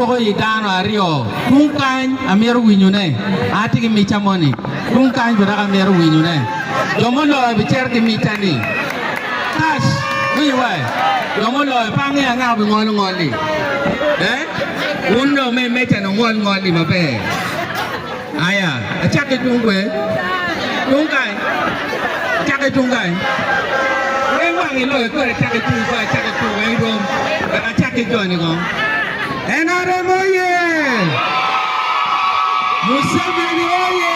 Pokoknya dan Ario, mungkin Amir Winyune, hati kimi camoni, mungkin juga Amir Winyune. Jomo lo bicara kimi cani, tas, wiwai, jomo lo panggil angau ngol-ngoli, undo me cani ngol-ngoli mape, ayah, cak tungkai, Rewang ini lo itu cak tungkai rom, cak Johnny gong. Enare moye, Museveni oye,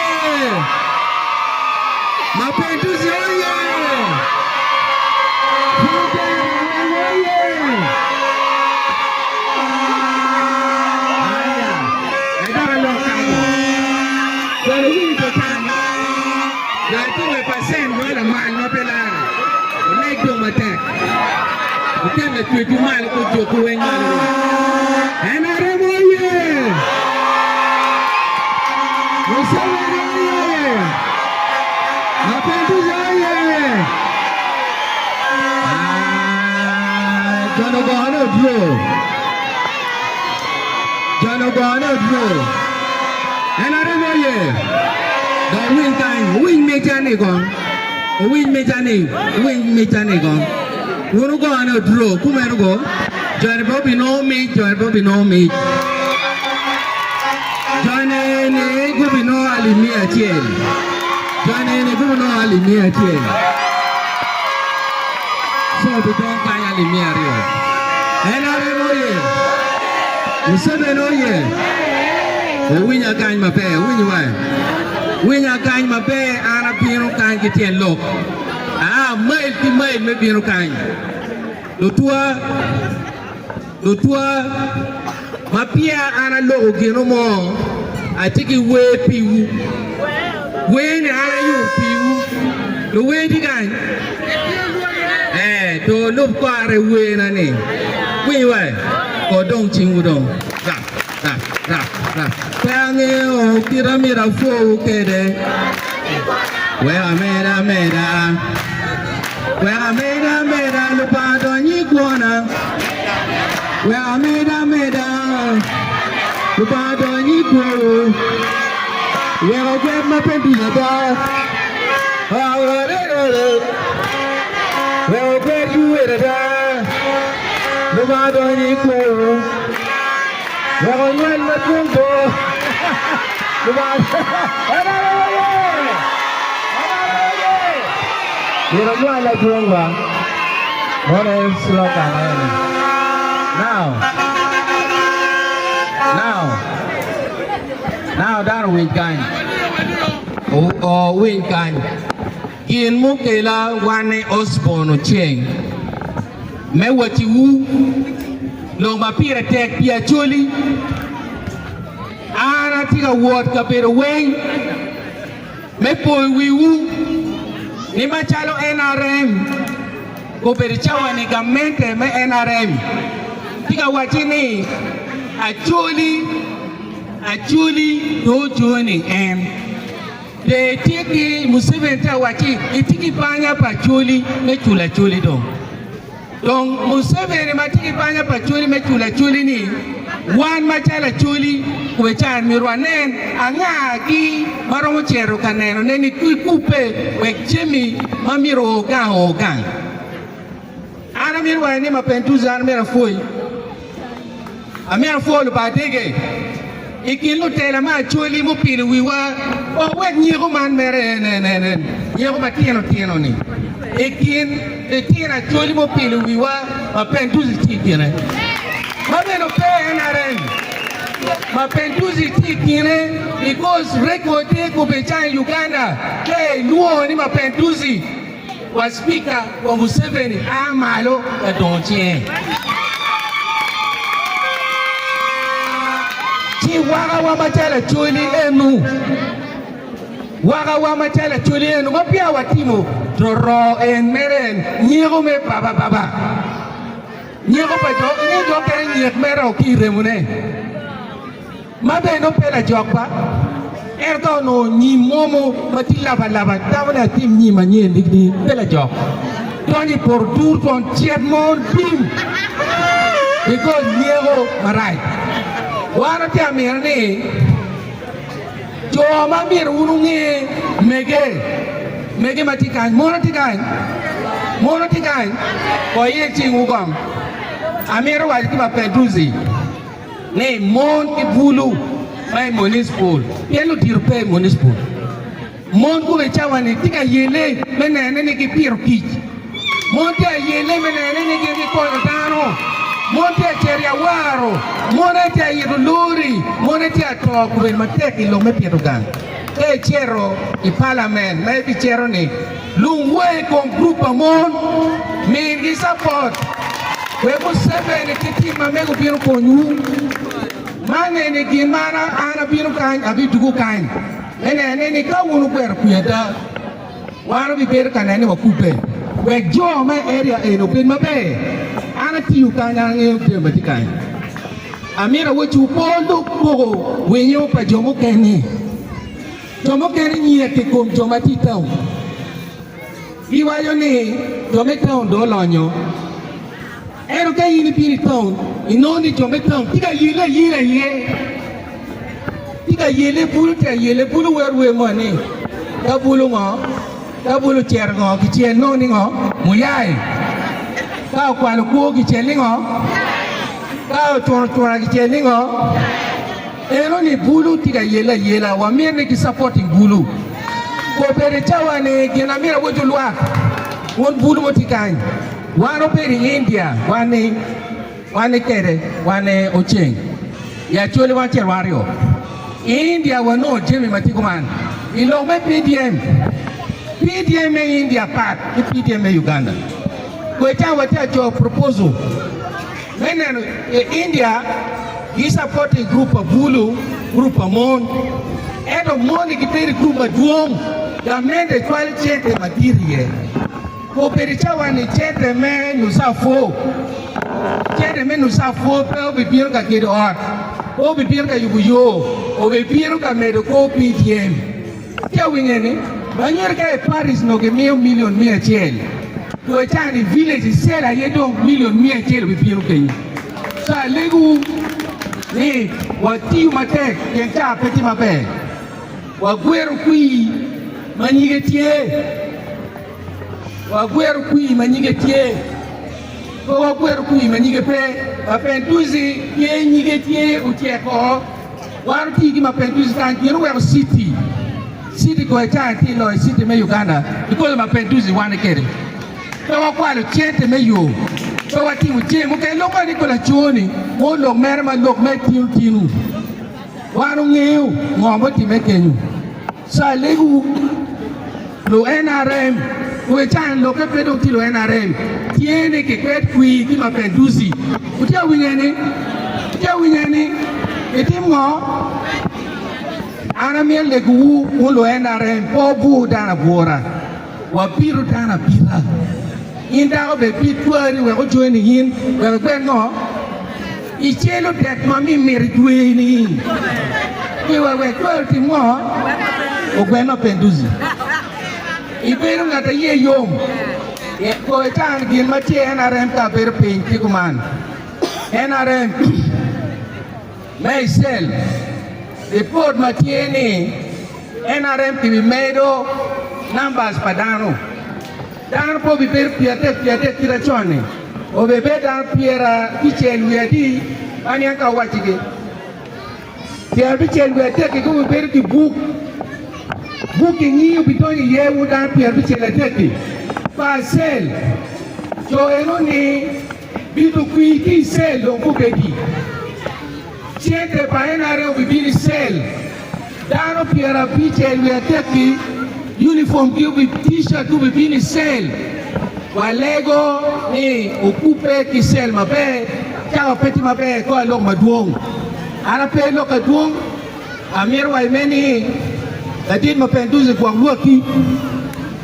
Mapenduzi oye, oye. Aya, edara lokamo. Kalau ini bertanya, nanti lepasen mana mal mapelar, naik dong matek. Bukan nak cuci mal kucu kueng malu. Enare moye, Museveni oye, Mapenduzi oye. Janogano draw. Enare moye, dah win mejani gong. Guru go ano draw, kumero go. Join Bobby no me. Join ne go no alimia chel. So we don't kaya alimia rio. Enare moye. Museveni oye. Winya kany mape, winya kany mape ana pino kany kitien lok. Mail me pino kany. Lutua mapia ana lo gino mo atiki we piwu ni ana yu piwu lo we di kan to lo kware we na ni we ko dong chingu dong ra pange o kiramira fo kede we ameda lo pa do ni kuona. We ameda, lupa doni kuo. We oke Mapenduzi ba. We oke juwe da. Lupa doni kuo. We oke matumbo. Lupa. Kita jual lagi orang. Boleh silakan. Now that win kan. Win kan. Kian mukela wane Osborne cheng. Me wati wu. Long mapira tek pia Acholi. Ana tiga ward kapero weng. Me poi wu. Ni machalo NRM. Ko perichawa ni gamente me NRM. Tiga wachini Acholi no joining de tiki Museveni ta wachi itiki panya pa Acholi me chula Acholi dong Museveni ma tiki panya pa Acholi me chula Acholi ni wan ma chala Acholi kuwecha mirwanen anga ki maromo chero kaneno neni kupe wekchemi mamiro ogang ana mirwane Mapenduzi ana mera foi Amir Folo Badege. Ikin lo tela ma Acholi mo pinuwiwa. O wek nyego man mere nyego ma tieno ni. Ikin tira Acholi mo pinuwiwa Mapenduzi tikine. Mabeno pe NRM. Mapenduzi tikine because record ko becha in Uganda. Hey, nuo ni Mapenduzi wa speaker wa Museveni amalo adonchie. Waga wa machala Acholi enu mapia watimo toro en meren nyego me baba nyego pa jo kere nyek mera okire mune mabe no pela jokpa erdo no nyi momo matila lava tawna tim nyi manye digni pela jok doni por dur ton chiedmon tim because nyego marai Wana tia mirni jo ma mir unungi mege matikan mona tikan ko ye tingugam amiro wa ki Mapenduzi ne mon ki bulu mai municipal yelo dirpe municipal mon ko be chawani tika yele menene ne ki piro ki mon tia yele menene ne ki ko dano mon tia cheria waro mon tia yiduluri mon tia to ko be mateki lo me piro gang e chero i parliament mai bi chero ni lungwe con grupo mon mi gi support we mo sebe ne kiti ma me go biro ko nyu mane ne gi mana ana biro kan abi dugu kan ene ne ka wonu ber kuyeda waro bi ber kan ne wa kupe we jo ma area e no bin ma be ana tiu kan ya nge te ma tikan amira wo chu pondo ko we nyo pa jomo keni ni ke kom joma titao iwayo ni jometao do lonyo ero ka yini pini town inoni jometao tiga yele bulu werwe moni ka bulu cher ngo ki chen no ni ngo muyai ka kwa ko ki chen ni ngo ka tora ki chen ni ngo ero ni bulu tiga yela wa mene ki supporting bulu ko pere chawa ne gina mira wo julwa won bulu motikan wano pere India wane kere wane ocheng ya chole wa cherwario India wano jemi matikuman ilo me PDM India part PDM Uganda ko chawa ta jo proposal menen India he supporting group of Bulu, group of Mon, and of Mon ki peri group of Duom, the men the quality the material. Ko peri chawa ni chete men usafo pe obi biro ka kido art, obi biro ka yubuyo, obi biro ka medo ko PTM. Kia wingene, banyer ka Paris no ke million mia chel. Ko chani village sela yedo million mia chel obi biro ka. Sa legu ni wati matek yencha peti mabe wagweru kui manyigetie ko wagweru kui manyigepe Mapenduzi ye nyigetie utieko warti gi Mapenduzi kan kiro we city ko chanti lo city me Uganda because Mapenduzi wane kere ko wakwalo chete me yo so wati uje mo kay loko ni ko la choni mo lo mer ma lo me tinu wanu ngeu ngombo ti me kenyu sa legu lo NRM ko chan lo ke pedo ti lo NRM tiene que kwet kui ki Mapenduzi utia winyani etimo ana miel legu lo NRM pobu dana bora wa biru dana bira inda ko be pitwari we ko joini yin we gbengo ichelo det mami meritweni we ko timo o gweno Mapenduzi ibero ngata ye yom ko tan gin ma tie NRM ka ber pin tikuman NRM myself report ma tie ni NRM ki medo numbers padano dan po bi per piate tirachone o bebe dan piera kichen yadi ani aka wachige pier bichen wete ke ko ber ki book ni bitoni yewu dan pier bichen lete parcel jo enoni bidu kui ki sel do bukedi chete paenare o bibili sel dan piera bichen wete ki uniform ki ubi t-shirt ubi bini sel walego ni okupe ki sel mabe chao peti mabe ko alok maduong ana pe lok maduong amir wa imeni dadin Mapenduzi kwa luaki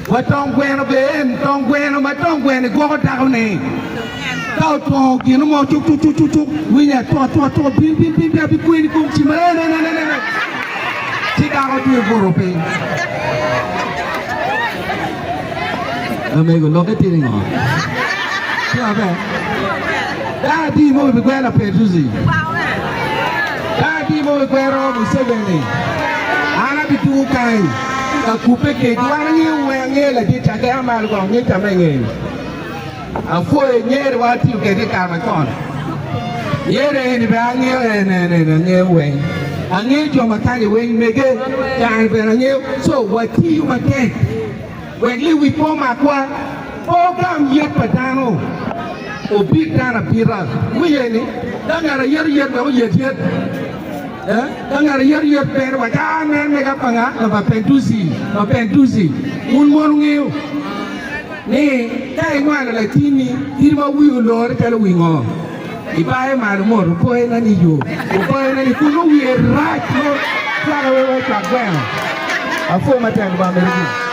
watong gweno ben tong gweno matong gweno go ta ne tao to kinu mo chuk winya to bi kuin kum chimare ne Chicago to Europe amigo lo che ti dico vabbè da di mo be quella Mapenduzi da wati mo kwero Museveni ana bitu kai ka kupe ke duana ni wenge la di chaka mal ko ni tamenge a foi nyer wati ke de ka ma kon yere ni ba ne we ange jo makani we mege kan be nge so wati you make we we po makwa program yet patano obi kana pira wiyeni dangara yer ba yet dangara yer per wa kana mega panga Mapenduzi un morungeo ni kai ngwana la tini dirba wiu lor kala wingo ibae maru mor ko ena ni yo ko ena ni kuno wi right no kala we ka gwa afo matang ba meri